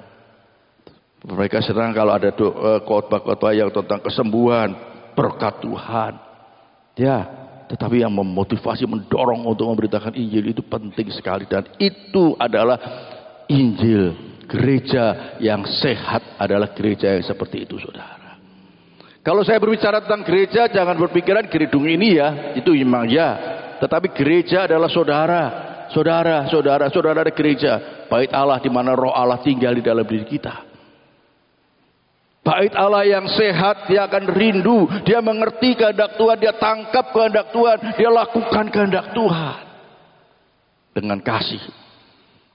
Mereka senang kalau ada khotbah-khotbah yang tentang kesembuhan, berkat Tuhan. Ya, tetapi yang memotivasi, mendorong untuk memberitakan Injil itu penting sekali. Dan itu adalah Injil. Gereja yang sehat adalah gereja yang seperti itu, saudara. Kalau saya berbicara tentang gereja, jangan berpikiran gedung ini ya, itu memang ya. Tetapi gereja adalah saudara ada gereja. Bait Allah di mana roh Allah tinggal di dalam diri kita. Bait Allah yang sehat, dia akan rindu, dia mengerti kehendak Tuhan, dia tangkap kehendak Tuhan, dia lakukan kehendak Tuhan dengan kasih.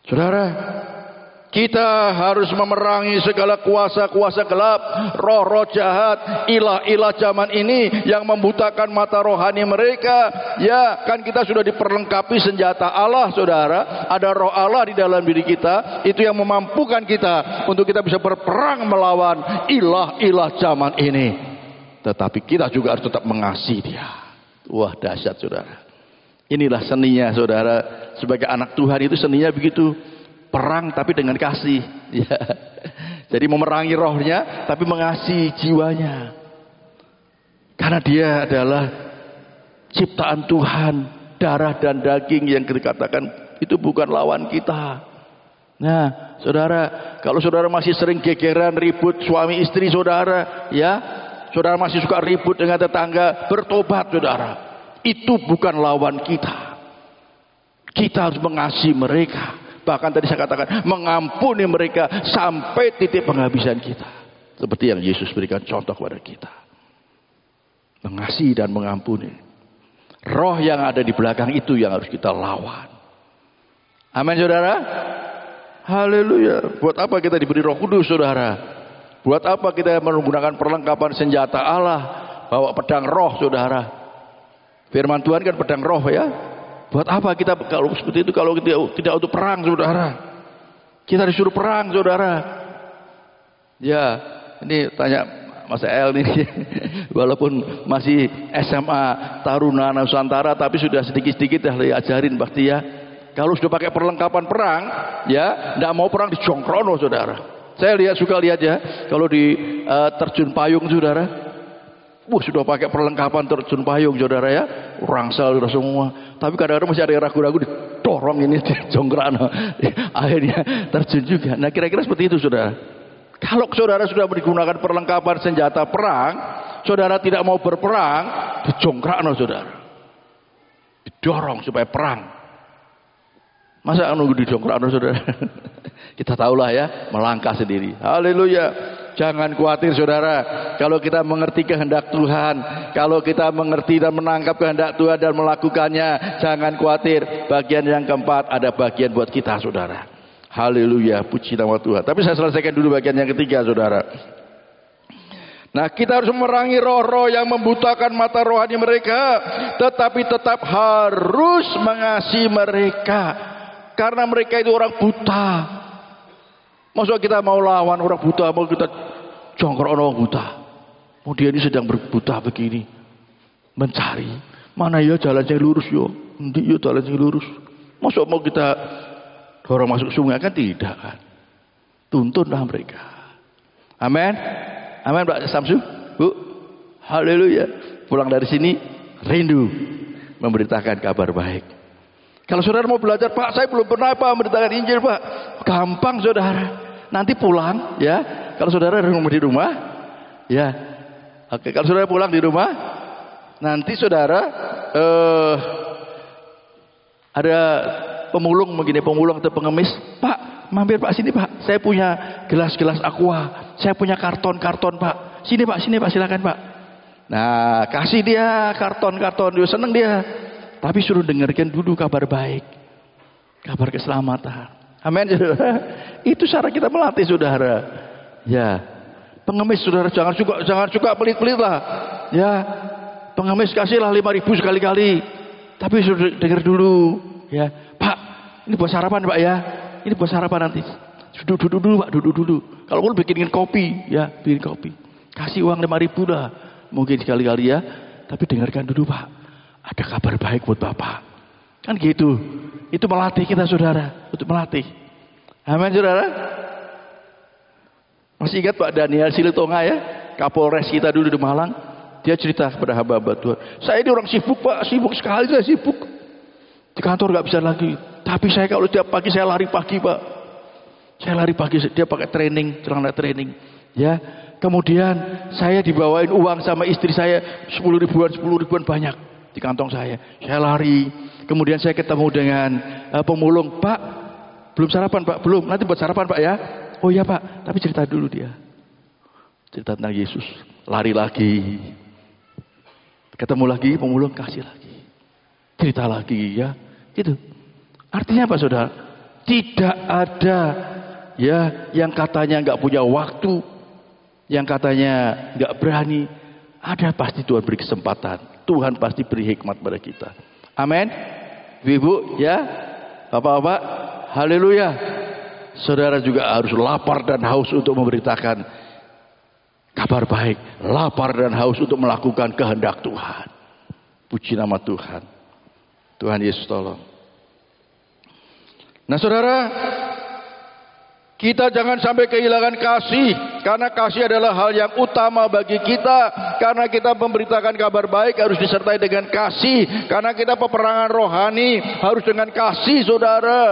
Saudara, kita harus memerangi segala kuasa-kuasa gelap, roh-roh jahat, ilah-ilah zaman ini yang membutakan mata rohani mereka. Ya, kan kita sudah diperlengkapi senjata Allah, saudara. Ada roh Allah di dalam diri kita, itu yang memampukan kita untuk kita bisa berperang melawan ilah-ilah zaman ini. Tetapi kita juga harus tetap mengasihi dia. Wah, dahsyat saudara. Inilah seninya saudara. Sebagai anak Tuhan itu seninya begitu. Perang tapi dengan kasih, ya. Jadi memerangi rohnya tapi mengasihi jiwanya, karena dia adalah ciptaan Tuhan, darah dan daging yang dikatakan itu bukan lawan kita. Nah, saudara, kalau saudara masih sering gegeran, ribut suami istri saudara, ya, saudara masih suka ribut dengan tetangga, bertobat saudara. Itu bukan lawan kita. Kita harus mengasihi mereka. Bahkan tadi saya katakan, mengampuni mereka sampai titik penghabisan kita. Seperti yang Yesus berikan contoh kepada kita. Mengasihi dan mengampuni. Roh yang ada di belakang itu yang harus kita lawan. Amin saudara. Haleluya. Buat apa kita diberi Roh Kudus saudara? Buat apa kita menggunakan perlengkapan senjata Allah? Bawa pedang roh saudara. Firman Tuhan kan pedang roh ya. Buat apa kita kalau seperti itu, kalau kita tidak untuk perang saudara? Kita disuruh perang saudara. Ya, ini tanya Mas El nih. Walaupun masih SMA Taruna Nusantara, tapi sudah sedikit-sedikit dah diajarin bakti ya. Kalau sudah pakai perlengkapan perang, ya, tidak mau perang dijongkrono, saudara. Saya suka lihat ya, kalau di terjun payung, saudara. Sudah pakai perlengkapan terjun payung, saudara ya, rangsel semua. Tapi kadang-kadang masih ada yang ragu-ragu, didorong ini dijongkrono. Akhirnya terjun juga. Nah, kira-kira seperti itu, saudara. Kalau saudara sudah menggunakan perlengkapan senjata perang, saudara tidak mau berperang, dijongkrakno, saudara. Didorong supaya perang. Masa nunggu dijongkrakno, saudara? Kita tahulah ya, melangkah sendiri. Haleluya. Jangan khawatir, saudara. Kalau kita mengerti kehendak Tuhan, kalau kita mengerti dan menangkap kehendak Tuhan dan melakukannya, jangan khawatir. Bagian yang keempat ada bagian buat kita, saudara. Haleluya, puji nama Tuhan. Tapi saya selesaikan dulu bagian yang ketiga, saudara. Nah, kita harus memerangi roh-roh yang membutakan mata rohani mereka, tetapi tetap harus mengasihi mereka, karena mereka itu orang buta. Maksudnya kita mau lawan orang buta, mau kita jongkok orang buta. Oh, dia ini sedang berbuta begini, mencari mana ya jalan yang lurus, yo, nanti yo jalan yang lurus. Maksudnya mau kita dorong masuk sungai, kan tidak, kan? Tuntunlah mereka. Amin. Amin, Pak Samsu, Bu. Haleluya. Pulang dari sini rindu memberitakan kabar baik. Kalau saudara mau belajar, Pak, saya belum pernah Pak memberitakan Injil, Pak. Gampang, saudara. Nanti pulang, ya. Kalau saudara di rumah, ya. Oke, kalau saudara pulang di rumah, nanti saudara ada pemulung begini, pemulung atau pengemis, Pak, mampir Pak sini Pak, saya punya gelas-gelas aqua, saya punya karton-karton Pak, sini Pak, silakan Pak. Nah, kasih dia karton-karton, dia seneng dia, tapi suruh dengarkan dulu kabar baik, kabar keselamatan. Amin, saudara. Itu cara kita melatih, saudara. Ya, pengemis, saudara, jangan suka pelit-pelit lah. Ya, pengemis kasihlah 5.000 sekali-kali, tapi suruh dengar dulu. Ya, Pak, ini buat sarapan Pak ya. Ini buat sarapan nanti. Duduk dulu Pak, duduk dulu. Kalau perlu bikinin kopi, ya, bikin kopi. Kasih uang 5.000 dah. Mungkin sekali-kali ya. Tapi dengarkan dulu Pak. Ada kabar baik buat Bapak. Kan gitu. Itu melatih kita, saudara. Untuk melatih. Amin, saudara. Masih ingat Pak Daniel Silitonga ya? Kapolres kita dulu di Malang. Dia cerita kepada hamba-hamba Tuhan. Saya ini orang sibuk Pak. Sibuk sekali, saya sibuk. Di kantor nggak bisa lagi. Tapi saya kalau tiap pagi saya lari pagi Pak. Saya lari pagi, dia pakai training, celana training. Ya, kemudian saya dibawain uang sama istri saya 10 ribuan banyak di kantong saya. Saya lari. Kemudian saya ketemu dengan pemulung, Pak, belum sarapan Pak, belum. Nanti buat sarapan Pak ya. Oh iya Pak, tapi cerita dulu dia. Cerita tentang Yesus. Lari lagi. Ketemu lagi pemulung, kasih lagi. Cerita lagi ya. Gitu. Artinya apa, saudara? Tidak ada ya yang katanya nggak punya waktu, yang katanya nggak berani. Ada, pasti Tuhan beri kesempatan. Tuhan pasti beri hikmat pada kita. Amin. Ibu ya, Bapak-bapak, haleluya. Saudara juga harus lapar dan haus untuk memberitakan kabar baik, lapar dan haus untuk melakukan kehendak Tuhan. Puji nama Tuhan. Tuhan Yesus tolong. Nah, saudara, kita jangan sampai kehilangan kasih, karena kasih adalah hal yang utama bagi kita. Karena kita memberitakan kabar baik harus disertai dengan kasih. Karena kita peperangan rohani harus dengan kasih, saudara.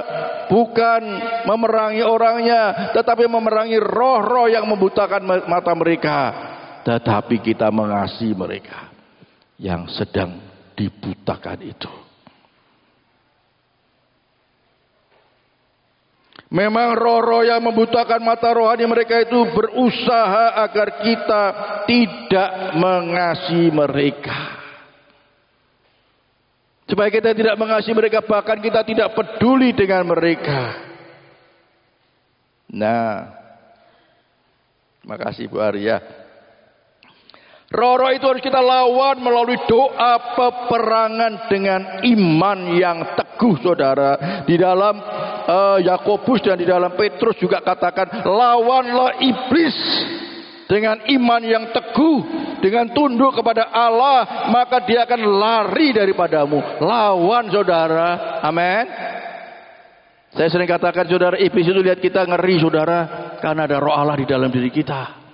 Bukan memerangi orangnya, tetapi memerangi roh-roh yang membutakan mata mereka. Tetapi kita mengasihi mereka yang sedang dibutakan itu. Memang roh-roh yang membutakan mata rohani mereka itu berusaha agar kita tidak mengasihi mereka. Supaya kita tidak mengasihi mereka, bahkan kita tidak peduli dengan mereka. Nah, terima kasih Bu Arya. Roh-roh itu harus kita lawan melalui doa peperangan dengan iman yang teguh, saudara. Di dalam Yakobus dan di dalam Petrus juga katakan, lawanlah iblis dengan iman yang teguh, dengan tunduk kepada Allah, maka dia akan lari daripadamu. Lawan, saudara. Amin. Saya sering katakan saudara, iblis itu lihat kita ngeri saudara, karena ada roh Allah di dalam diri kita.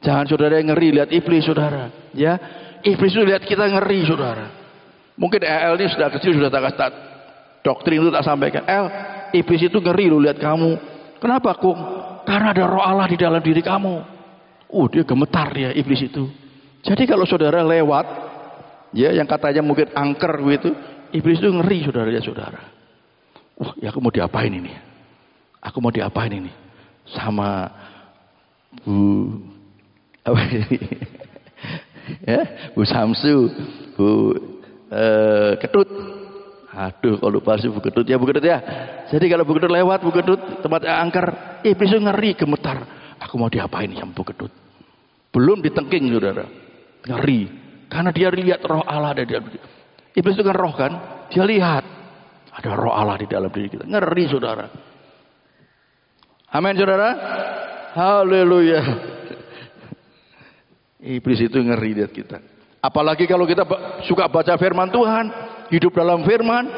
Jangan saudara yang ngeri lihat iblis saudara, ya. Iblis itu lihat kita ngeri saudara. Mungkin El ini sudah kecil sudah tak doktrin itu tak sampaikan. El, iblis itu ngeri lu lihat kamu. Kenapa Kung? Karena ada roh Allah di dalam diri kamu. Dia gemetar ya iblis itu. Jadi kalau saudara lewat, ya yang katanya mungkin angker gitu, iblis itu ngeri saudara ya saudara. Ya aku mau diapain ini? Aku mau diapain ini? Sama Bu apa ini? Ya, Bu Samsu, Bu Ketut. Aduh, kalau palsu Bu Ketut ya, Bu Ketut ya. Jadi kalau Bu Ketut lewat, Bu Ketut tempat angker, iblis itu ngeri, gemetar. Aku mau diapain sama Bu Ketut? Belum ditengking saudara, ngeri. Karena dia lihat roh Allah ada di dalam diri. Iblis itu kan roh kan, dia lihat ada roh Allah di dalam diri kita. Ngeri saudara. Amin saudara. Haleluya. Iblis itu ngeri lihat kita. Apalagi kalau kita suka baca firman Tuhan, hidup dalam firman,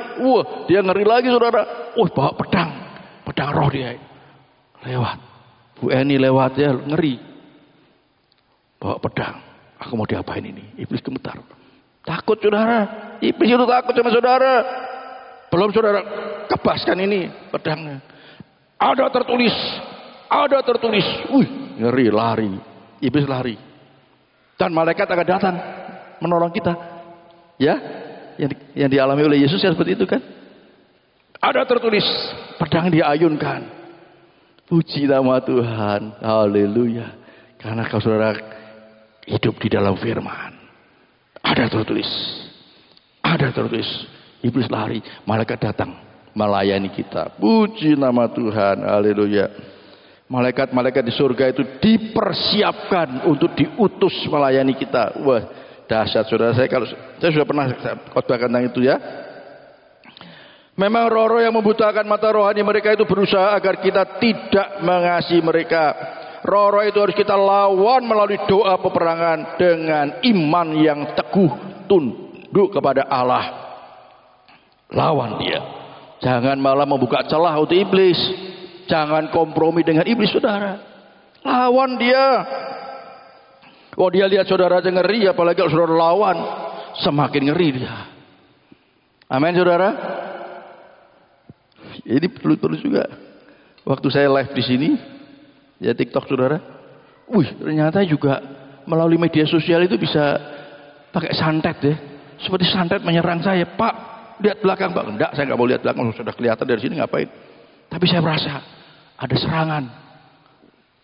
dia ngeri lagi saudara. Bawa pedang roh dia. Lewat. Bu Eni lewat ya, ngeri. Bawa pedang. Aku mau diapain ini? Iblis gemetar. Takut saudara. Iblis itu takut sama saudara. Belum saudara kebaskan ini pedangnya. Ada tertulis. Ngeri, lari. Iblis lari. Dan malaikat akan datang menolong kita. Ya, yang dialami oleh Yesus ya seperti itu kan. Ada tertulis, pedang diayunkan. Puji nama Tuhan. Haleluya. Karena kau saudara hidup di dalam firman. Ada tertulis. Iblis lari, malaikat datang melayani kita. Puji nama Tuhan. Haleluya. Malaikat-malaikat di surga itu dipersiapkan untuk diutus melayani kita. Wah, dahsyat saudara. Saya sudah pernah khotbahkan tentang itu ya. Memang roh-roh yang membutakan mata rohani mereka itu berusaha agar kita tidak mengasihi mereka. Roh-roh itu harus kita lawan melalui doa peperangan dengan iman yang teguh, tunduk kepada Allah. Lawan dia. Jangan malah membuka celah untuk iblis. Jangan kompromi dengan iblis saudara. Lawan dia. Dia lihat saudara aja ngeri, apalagi kalau saudara lawan, semakin ngeri dia. Amin saudara. Ini perlu juga. Waktu saya live di sini, ya TikTok saudara. Ternyata juga melalui media sosial itu bisa pakai santet ya. Seperti santet menyerang saya. Pak, lihat belakang Pak. Enggak, saya nggak mau lihat belakang. Sudah kelihatan dari sini ngapain. Tapi saya merasa ada serangan.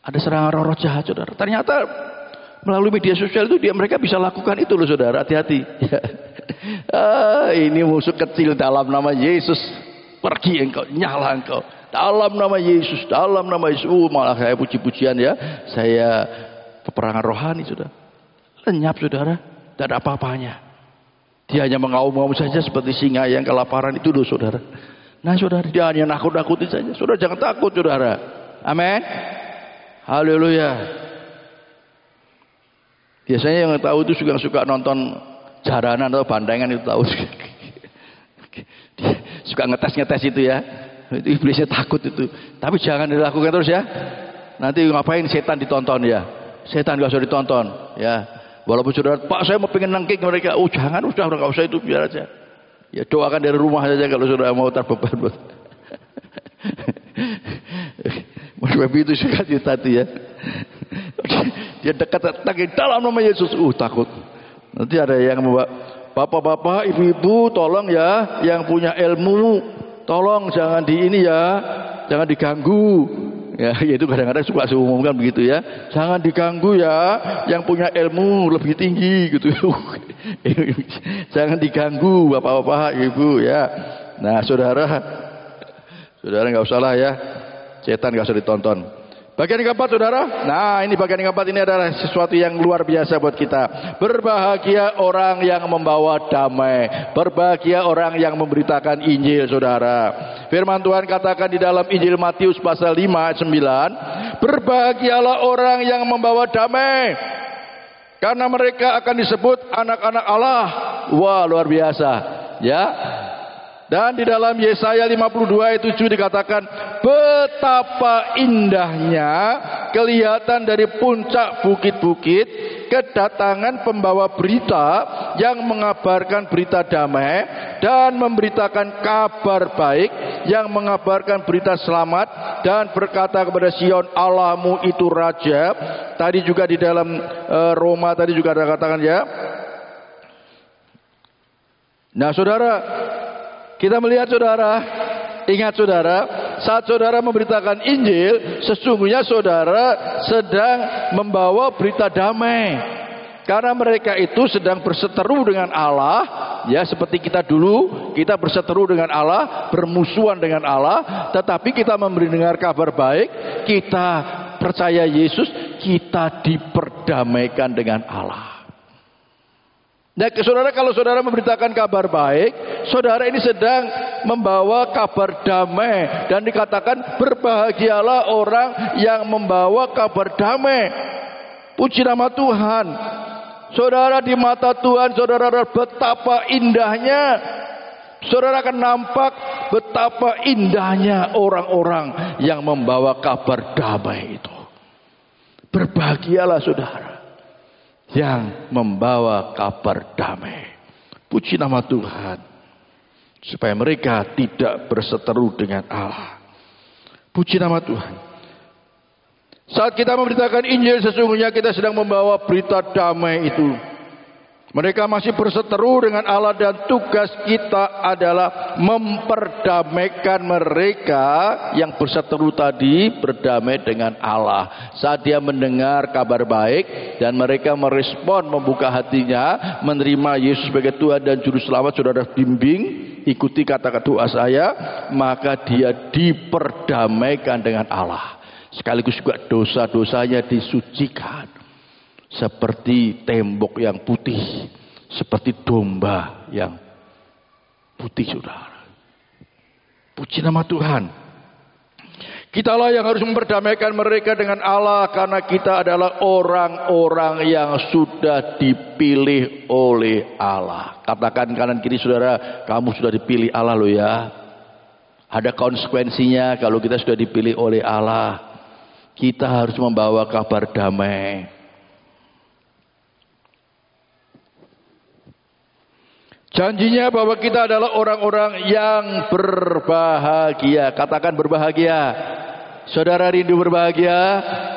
Ada serangan roh-roh jahat saudara. Ternyata melalui media sosial itu mereka bisa lakukan itu loh saudara. Hati-hati. Ini musuh kecil dalam nama Yesus. Pergi engkau, nyala engkau. Dalam nama Yesus, dalam nama Yesus. Malah saya puji-pujian ya. Saya peperangan rohani saudara. Lenyap saudara. Tidak ada apa-apanya. Dia hanya mengaum-ngaum saja seperti singa yang kelaparan itu loh saudara. Nah saudara, dia hanya nakut-nakutin saja. Saudara jangan takut saudara. Amin. Haleluya. Biasanya yang tahu itu juga suka nonton jaranan atau bandengan itu tahu. Dia suka ngetes-ngetes itu ya. Itu iblisnya takut itu. Tapi jangan dilakukan terus ya. Nanti ngapain setan ditonton ya. Setan gak usah ditonton ya. Walaupun saudara, Pak saya mau pengen nangking mereka. Jangan, udah gak usah itu, biar aja. Ya doakan dari rumah saja kalau saudara mau terbeban. Mas Babi itu suka cerita itu ya. Dia dekat dalam nama Yesus. Takut. Nanti ada yang membawa, bapak-bapak, ibu-ibu, tolong ya, yang punya ilmu, tolong jangan di ini ya, jangan diganggu. Ya itu kadang-kadang suka diumumkan begitu ya. Jangan diganggu ya, yang punya ilmu lebih tinggi gitu. Jangan diganggu bapak-bapak, ibu ya. Nah saudara nggak usah lah ya. Setan nggak usah ditonton. Bagian yang keempat saudara. Nah ini bagian yang keempat ini adalah sesuatu yang luar biasa buat kita. Berbahagia orang yang membawa damai. Berbahagia orang yang memberitakan Injil saudara. Firman Tuhan katakan di dalam Injil Matius pasal 5 ayat 9. Berbahagialah orang yang membawa damai. Karena mereka akan disebut anak-anak Allah. Wah luar biasa. Ya. Dan di dalam Yesaya 52 ayat 7 dikatakan, betapa indahnya kelihatan dari puncak bukit-bukit kedatangan pembawa berita yang mengabarkan berita damai dan memberitakan kabar baik, yang mengabarkan berita selamat dan berkata kepada Sion, Allahmu itu Raja. Tadi juga di dalam Roma tadi juga ada katakan ya. Nah saudara, kita melihat saudara, ingat saudara, saat saudara memberitakan Injil, sesungguhnya saudara sedang membawa berita damai. Karena mereka itu sedang berseteru dengan Allah, ya seperti kita dulu, kita berseteru dengan Allah, bermusuhan dengan Allah, tetapi kita mendengar kabar baik, kita percaya Yesus, kita diperdamaikan dengan Allah. Nah, saudara, kalau saudara memberitakan kabar baik, saudara ini sedang membawa kabar damai, dan dikatakan berbahagialah orang yang membawa kabar damai. Puji nama Tuhan. Saudara, di mata Tuhan, saudara, betapa indahnya. Saudara akan nampak betapa indahnya orang-orang yang membawa kabar damai itu. Berbahagialah saudara yang membawa kabar damai. Puji nama Tuhan. Supaya mereka tidak berseteru dengan Allah. Puji nama Tuhan. Saat kita memberitakan Injil, sesungguhnya kita sedang membawa berita damai itu. Mereka masih berseteru dengan Allah, dan tugas kita adalah memperdamaikan mereka yang berseteru tadi berdamai dengan Allah. Saat dia mendengar kabar baik dan mereka merespon, membuka hatinya, menerima Yesus sebagai Tuhan dan Juru Selamat, saudara bimbing, ikuti kata-kata doa saya, maka dia diperdamaikan dengan Allah. Sekaligus juga dosa-dosanya disucikan. Seperti tembok yang putih, seperti domba yang putih, saudara. Puji nama Tuhan. Kitalah yang harus memperdamaikan mereka dengan Allah, karena kita adalah orang-orang yang sudah dipilih oleh Allah. Katakan kanan kiri saudara, kamu sudah dipilih Allah loh ya. Ada konsekuensinya kalau kita sudah dipilih oleh Allah. Kita harus membawa kabar damai. Janjinya bahwa kita adalah orang-orang yang berbahagia. Katakan berbahagia. Saudara rindu berbahagia?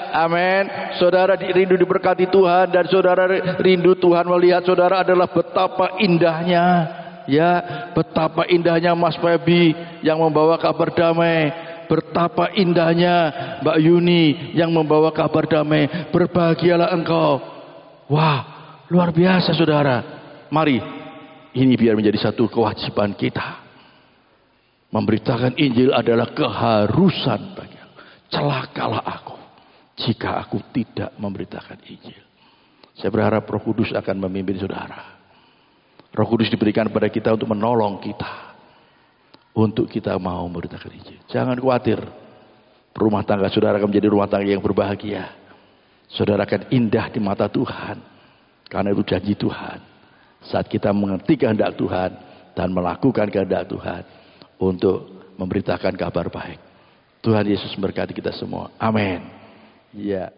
Amin. Saudara rindu diberkati Tuhan, dan saudara rindu Tuhan melihat saudara adalah betapa indahnya. Ya, betapa indahnya Mas Febi yang membawa kabar damai. Betapa indahnya Mbak Yuni yang membawa kabar damai. Berbahagialah engkau. Wah, luar biasa saudara. Mari, ini biar menjadi satu kewajiban kita. Memberitakan Injil adalah keharusan bagi aku. Celakalah aku jika aku tidak memberitakan Injil. Saya berharap Roh Kudus akan memimpin saudara. Roh Kudus diberikan kepada kita untuk menolong kita, untuk kita mau memberitakan Injil. Jangan khawatir, rumah tangga saudara akan menjadi rumah tangga yang berbahagia. Saudara akan indah di mata Tuhan, karena itu janji Tuhan. Saat kita mengerti kehendak Tuhan dan melakukan kehendak Tuhan untuk memberitakan kabar baik. Tuhan Yesus memberkati kita semua. Amin. Ya.